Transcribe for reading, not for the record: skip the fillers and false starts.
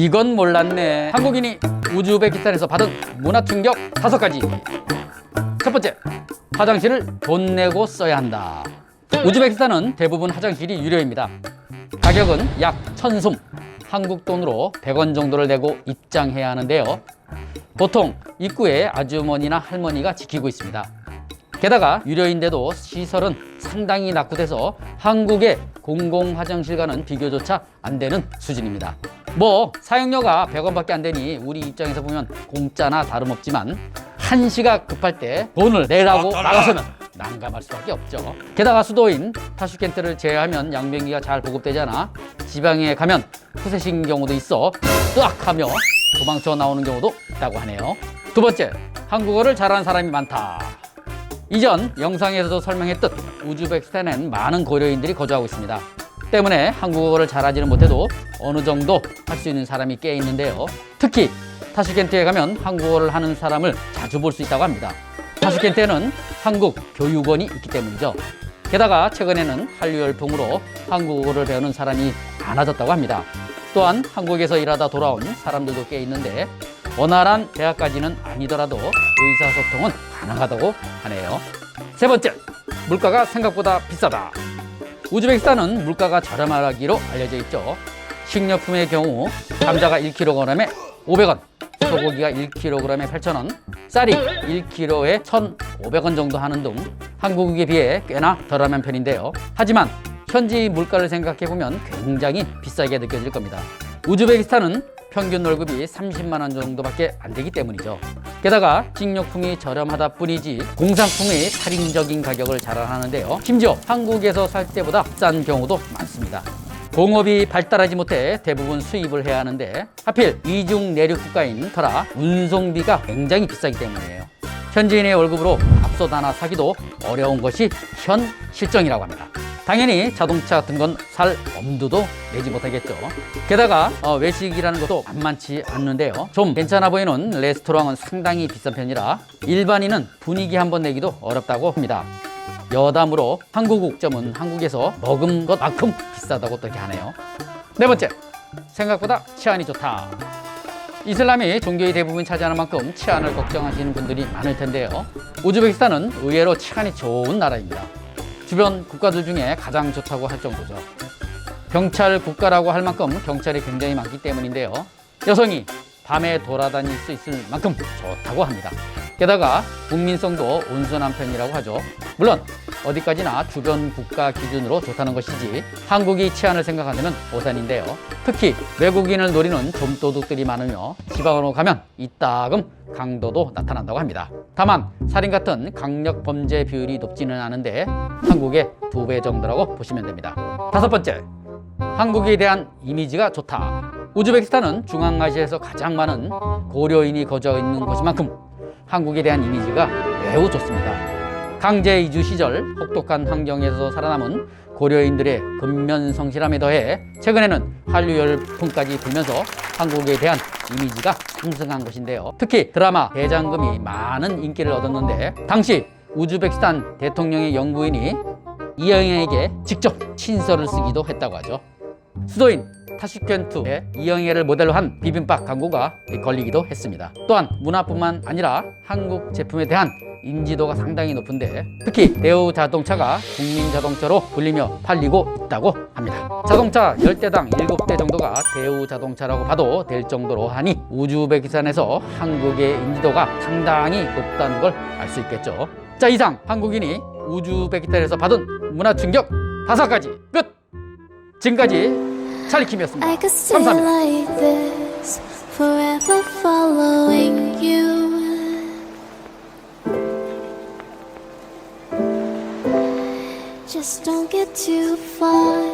이건 몰랐네. 한국인이 우즈베키스탄에서 받은 문화 충격 5가지. 첫 번째, 화장실을 돈 내고 써야 한다. 우즈베키스탄은 대부분 화장실이 유료입니다. 가격은 약 1000숨, 한국 돈으로 100원 정도를 내고 입장해야 하는데요. 보통 입구에 아주머니나 할머니가 지키고 있습니다. 게다가 유료인데도 시설은 상당히 낙후돼서 한국의 공공 화장실과는 비교조차 안 되는 수준입니다. 뭐 사용료가 100원밖에 안 되니 우리 입장에서 보면 공짜나 다름없지만 한시가 급할 때 돈을 내라고 나가서는 난감할 수밖에 없죠. 게다가 수도인 타슈켄트를 제외하면 양변기가 잘 보급되지 않아 지방에 가면 후세신 경우도 있어 뜨악 하며 도망쳐 나오는 경우도 있다고 하네요. 두 번째, 한국어를 잘하는 사람이 많다. 이전 영상에서도 설명했듯 우즈베키스탄엔 많은 고려인들이 거주하고 있습니다. 때문에 한국어를 잘하지는 못해도 어느 정도 할 수 있는 사람이 꽤 있는데요. 특히 타슈켄트에 가면 한국어를 하는 사람을 자주 볼 수 있다고 합니다. 타슈켄트에는 한국 교육원이 있기 때문이죠. 게다가 최근에는 한류 열풍으로 한국어를 배우는 사람이 많아졌다고 합니다. 또한 한국에서 일하다 돌아온 사람들도 꽤 있는데 원활한 대학까지는 아니더라도 의사소통은 가능하다고 하네요. 세 번째, 물가가 생각보다 비싸다. 우즈베키스탄은 물가가 저렴하기로 알려져 있죠. 식료품의 경우 감자가 1kg에 500원, 소고기가 1kg에 8,000원, 쌀이 1kg에 1,500원 정도 하는 등 한국에 비해 꽤나 덜한 편인데요. 하지만 현지 물가를 생각해보면 굉장히 비싸게 느껴질 겁니다. 우즈베키스탄은 평균 월급이 30만 원 정도밖에 안 되기 때문이죠. 게다가 식료품이 저렴하다 뿐이지 공산품의 살인적인 가격을 자랑하는데요. 심지어 한국에서 살 때보다 싼 경우도 많습니다. 공업이 발달하지 못해 대부분 수입을 해야 하는데 하필 이중 내륙 국가인 터라 운송비가 굉장히 비싸기 때문이에요. 현지인의 월급으로 밥솥 하나 사기도 어려운 것이 현 실정이라고 합니다. 당연히 자동차 같은 건 살 엄두도 내지 못하겠죠. 게다가 외식이라는 것도 만만치 않는데요. 좀 괜찮아 보이는 레스토랑은 상당히 비싼 편이라 일반인은 분위기 한번 내기도 어렵다고 합니다. 여담으로 한국 옥점은 한국에서 먹은 것만큼 비싸다고 또 이렇게 하네요. 네 번째, 생각보다 치안이 좋다. 이슬람이 종교의 대부분 차지하는 만큼 치안을 걱정하시는 분들이 많을 텐데요. 우즈베키스탄은 의외로 치안이 좋은 나라입니다. 주변 국가들 중에 가장 좋다고 할 정도죠. 경찰 국가라고 할 만큼 경찰이 굉장히 많기 때문인데요. 여성이 밤에 돌아다닐 수 있을 만큼 좋다고 합니다. 게다가 국민성도 온순한 편이라고 하죠. 물론 어디까지나 주변 국가 기준으로 좋다는 것이지 한국이 치안을 생각한다면 오산인데요. 특히 외국인을 노리는 좀도둑들이 많으며 지방으로 가면 이따금 강도도 나타난다고 합니다. 다만 살인 같은 강력 범죄 비율이 높지는 않은데 한국의 2배 정도라고 보시면 됩니다. 다섯 번째, 한국에 대한 이미지가 좋다. 우즈베키스탄은 중앙아시아에서 가장 많은 고려인이 거주하고 있는 곳만큼 한국에 대한 이미지가 매우 좋습니다. 강제 이주 시절 혹독한 환경에서 살아남은 고려인들의 근면성실함에 더해 최근에는 한류 열풍까지 불면서 한국에 대한 이미지가 상승한 것인데요. 특히 드라마 대장금이 많은 인기를 얻었는데 당시 우즈베키스탄 대통령의 영부인이 이영애에게 직접 친서를 쓰기도 했다고 하죠. 수도인 타슈켄트에 이영애를 모델로 한 비빔밥 광고가 걸리기도 했습니다. 또한 문화뿐만 아니라 한국 제품에 대한 인지도가 상당히 높은데 특히 대우 자동차가 국민 자동차로 불리며 팔리고 있다고 합니다. 자동차 10대당 7대 정도가 대우 자동차라고 봐도 될 정도로 하니 우즈베키스탄에서 한국의 인지도가 상당히 높다는 걸 알 수 있겠죠. 자, 이상 한국인이 우즈베키스탄에서 받은 문화 충격 5가지 끝! 지금까지 찰리킴이었습니다. 감사합니다. Just don't get too far.